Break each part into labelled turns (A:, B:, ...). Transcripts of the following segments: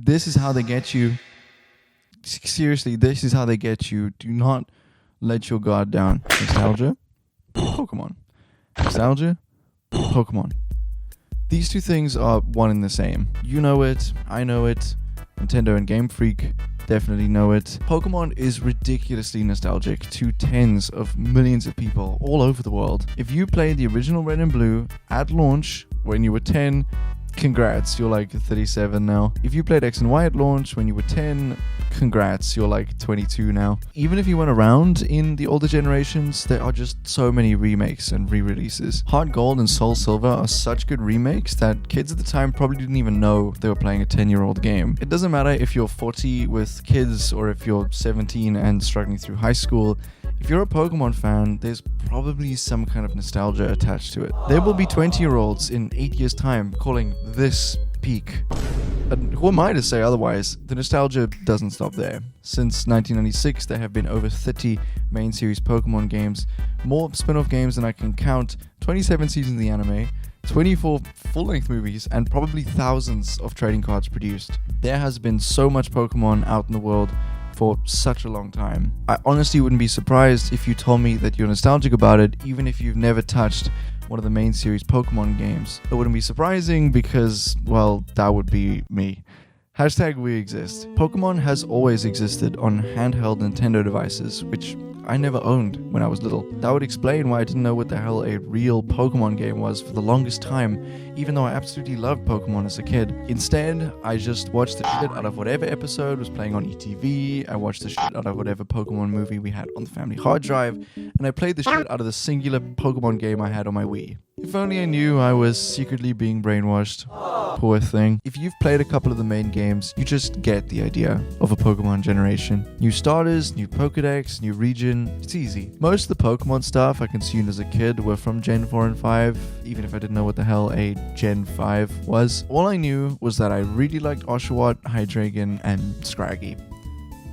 A: This is how they get you. Seriously, this is how they get you. Do not let your guard down. Nostalgia, Pokemon. Nostalgia, Pokemon. These two things are one and the same. You know it, I know it, Nintendo and Game Freak definitely know it. Pokemon is ridiculously nostalgic to tens of millions of people all over the world. If you played the original Red and Blue at launch when you were 10, congrats, you're like 37 now. If you played X and Y at launch when you were 10, congrats, you're like 22 now. Even if you went around in the older generations, there are just so many remakes and re-releases. Heart Gold and Soul Silver are such good remakes that kids at the time probably didn't even know they were playing a 10-year-old game. It doesn't matter if you're 40 with kids or if you're 17 and struggling through high school. If you're a Pokemon fan, there's probably some kind of nostalgia attached to it. There will be 20-year-olds in 8 years' time calling this peak. And who am I to say otherwise? The nostalgia doesn't stop there. Since 1996, there have been over 30 main series Pokemon games, more spin-off games than I can count, 27 seasons of the anime, 24 full-length movies, and probably thousands of trading cards produced. There has been so much Pokemon out in the world for such a long time. I honestly wouldn't be surprised if you told me that you're nostalgic about it, even if you've never touched one of the main series Pokemon games. It wouldn't be surprising because, well, that would be me. Hashtag we exist. Pokemon has always existed on handheld Nintendo devices, which I never owned when I was little. That would explain why I didn't know what the hell a real Pokemon game was for the longest time, even though I absolutely loved Pokemon as a kid. Instead, I just watched the shit out of whatever episode was playing on ETV, I watched the shit out of whatever Pokemon movie we had on the family hard drive, and I played the shit out of the singular Pokemon game I had on my Wii. If only I knew I was secretly being brainwashed. Poor thing. If you've played a couple of the main games, you just get the idea of a Pokemon generation. New starters, new Pokedex, new region. It's easy. Most of the Pokemon stuff I consumed as a kid were from Gen 4 and 5, even if I didn't know what the hell a Gen 5 was. All I knew was that I really liked Oshawott, Hydreigon, and Scraggy.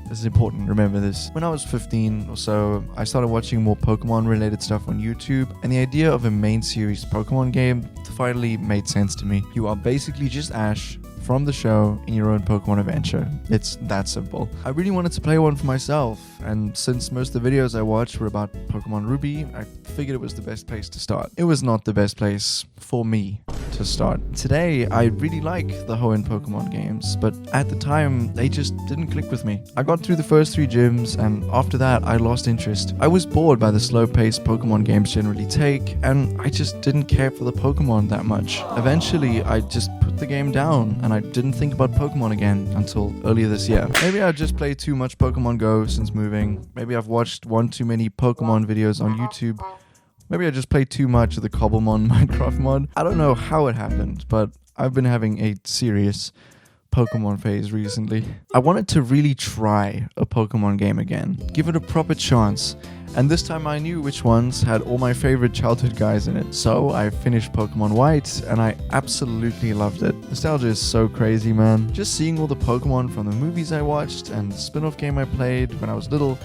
A: This is important, remember this. When I was 15 or so, I started watching more Pokemon related stuff on YouTube, and the idea of a main series Pokemon game finally made sense to me. You are basically just Ash from the show in your own Pokemon adventure. It's that simple. I really wanted to play one for myself, and since most of the videos I watched were about Pokemon Ruby, I figured it was the best place to start. It was not the best place for me to start. Today, I really like the Hoenn Pokemon games, but at the time, they just didn't click with me. I got through the first 3 gyms, and after that, I lost interest. I was bored by the slow-paced Pokemon games generally take, and I just didn't care for the Pokemon that much. Eventually, I just put the game down, and I didn't think about Pokemon again until earlier this year. Maybe I just played too much Pokemon Go since moving. Maybe I've watched one too many Pokemon videos on YouTube. Maybe I just played too much of the Cobblemon Minecraft mod. I don't know how it happened, but I've been having a serious Pokemon phase recently. I wanted to really try a Pokemon game again, give it a proper chance, and this time I knew which ones had all my favorite childhood guys in it. So I finished Pokemon White, and I absolutely loved it. Nostalgia is so crazy, man. Just seeing all the Pokemon from the movies I watched and the spin-off game I played when I was little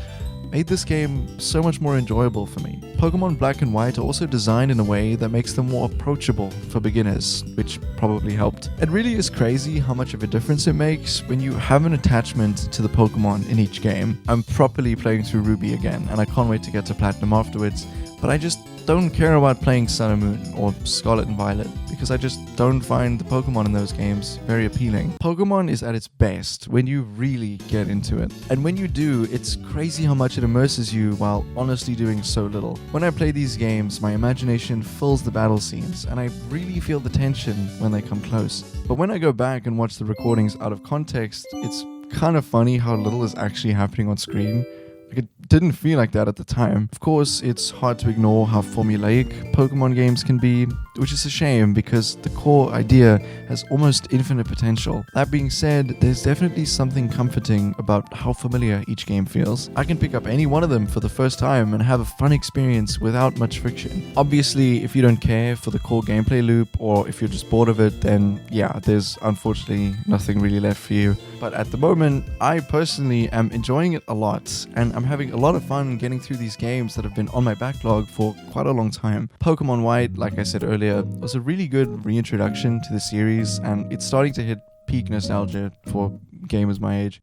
A: made this game so much more enjoyable for me. Pokemon Black and White are also designed in a way that makes them more approachable for beginners, which probably helped. It really is crazy how much of a difference it makes when you have an attachment to the Pokemon in each game. I'm properly playing through Ruby again, and I can't wait to get to Platinum afterwards, but I just don't care about playing Sun and Moon or Scarlet and Violet because I just don't find the Pokemon in those games very appealing. Pokemon is at its best when you really get into it. And when you do, it's crazy how much it immerses you while honestly doing so little. When I play these games, my imagination fills the battle scenes and I really feel the tension when they come close. But when I go back and watch the recordings out of context, it's kind of funny how little is actually happening on screen. It didn't feel like that at the time. Of course, it's hard to ignore how formulaic Pokemon games can be, which is a shame because the core idea has almost infinite potential. That being said, there's definitely something comforting about how familiar each game feels. I can pick up any one of them for the first time and have a fun experience without much friction. Obviously, if you don't care for the core gameplay loop or if you're just bored of it, then yeah, there's unfortunately nothing really left for you. But at the moment, I personally am enjoying it a lot, and I'm having a lot of fun getting through these games that have been on my backlog for quite a long time. Pokemon White, like I said earlier, was a really good reintroduction to the series, and it's starting to hit peak nostalgia for gamers my age.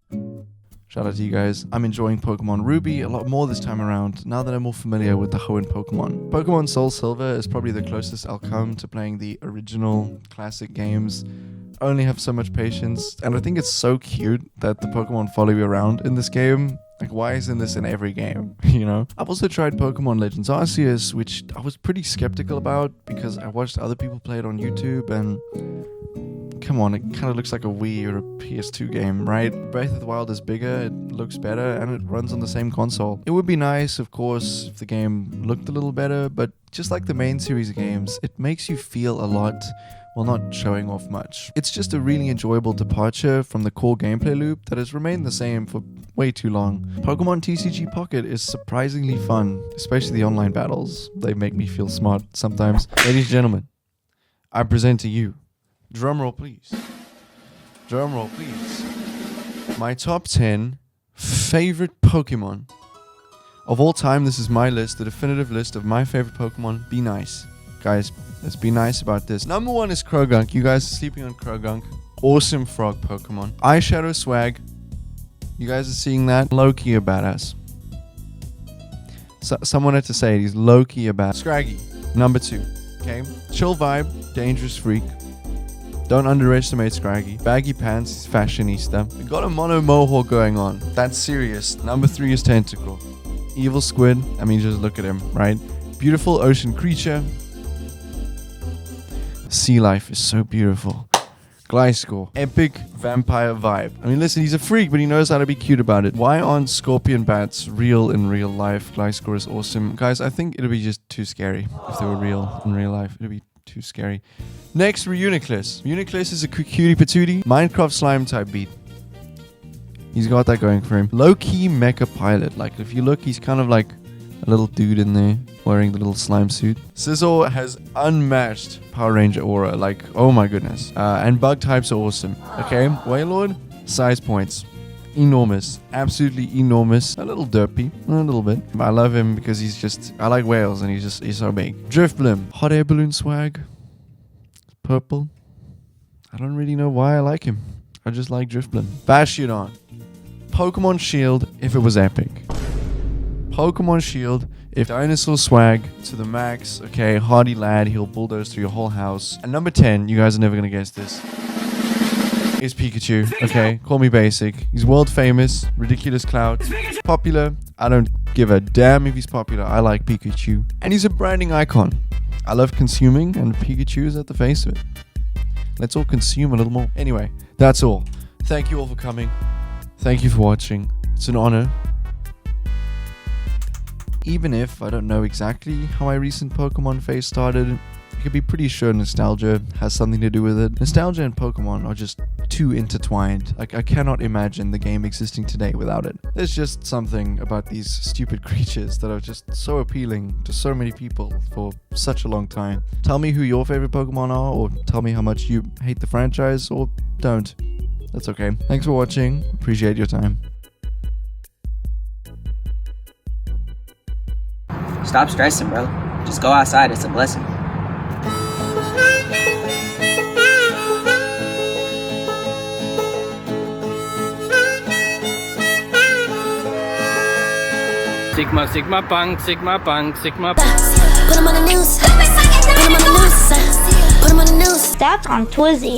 A: Shout out to you guys. I'm enjoying Pokemon Ruby a lot more this time around, now that I'm more familiar with the Hoenn Pokemon. Pokemon Soul Silver is probably the closest I'll come to playing the original classic games. I only have so much patience, and I think it's so cute that the Pokemon follow you around in this game. Like, why isn't this in every game, you know? I've also tried Pokemon Legends Arceus, which I was pretty skeptical about because I watched other people play it on YouTube, and come on, it kind of looks like a Wii or a PS2 game, right? Breath of the Wild is bigger, it looks better, and it runs on the same console. It would be nice, of course, if the game looked a little better, but just like the main series games, it makes you feel a lot while not showing off much. It's just a really enjoyable departure from the core gameplay loop that has remained the same for way too long. Pokemon TCG Pocket is surprisingly fun, especially the online battles. They make me feel smart sometimes. Ladies and gentlemen, I present to you, drumroll please, drumroll please, my top 10 favorite Pokemon of all time. This is my list, the definitive list of my favorite Pokemon. Be nice. Guys, let's be nice about this. Number 1 is Krogunk. You guys are sleeping on Krogunk. Awesome frog Pokemon. Eyeshadow swag. You guys are seeing that? Low-key a badass. Someone had to say it. He's low-key a badass. Scraggy. Number 2. Okay. Chill vibe. Dangerous freak. Don't underestimate Scraggy. Baggy pants. He's fashionista. We got a mono mohawk going on. That's serious. Number 3 is Tentacle. Evil squid. I mean, just look at him, right? Beautiful ocean creature. Sea life is so beautiful. Gliscor. Epic vampire vibe. I mean, listen, he's a freak, but he knows how to be cute about it. Why aren't scorpion bats real in real life? Gliscor is awesome. Guys, I think it'd be just too scary if they were real in real life. It'd be too scary. Next, Reuniclus. Reuniclus is a cutie patootie Minecraft slime type beat. He's got that going for him. Low-key mecha pilot. Like, if you look, he's kind of like a little dude in there wearing the little slime suit. Scizor has unmatched Power Ranger aura. Like, oh my goodness. And bug types are awesome. Okay, Wailord, size points. Enormous. Absolutely enormous. A little derpy. A little bit. I love him because he's just... I like whales and he's so big. Drifblim. Hot air balloon swag. Purple. I don't really know why I like him. I just like Drifblim. Bastiodon. Pokemon Shield if it was epic. Pokemon Shield if dinosaur swag to the max. Okay, hardy lad, he'll bulldoze through your whole house. And number 10, you guys are never gonna guess this, is Pikachu. Okay, call me basic. He's world famous, ridiculous clout, popular. I don't give a damn if he's popular. I like Pikachu. And he's a branding icon. I love consuming, and Pikachu is at the face of it. Let's all consume a little more. Anyway, that's all. Thank you all for coming. Thank you for watching. It's an honor. Even if I don't know exactly how my recent Pokemon phase started, you can be pretty sure nostalgia has something to do with it. Nostalgia and Pokemon are just too intertwined. Like, I cannot imagine the game existing today without it. There's just something about these stupid creatures that are just so appealing to so many people for such a long time. Tell me who your favorite Pokemon are, or tell me how much you hate the franchise, or don't. That's okay. Thanks for watching. Appreciate your time.
B: Stop stressing, bro. Just go outside. It's a blessing.
C: Sigma, Sigma punk, Sigma punk, Sigma.
D: Put him on the news. Put him on the news. Put him on the news. That's on Twizzy.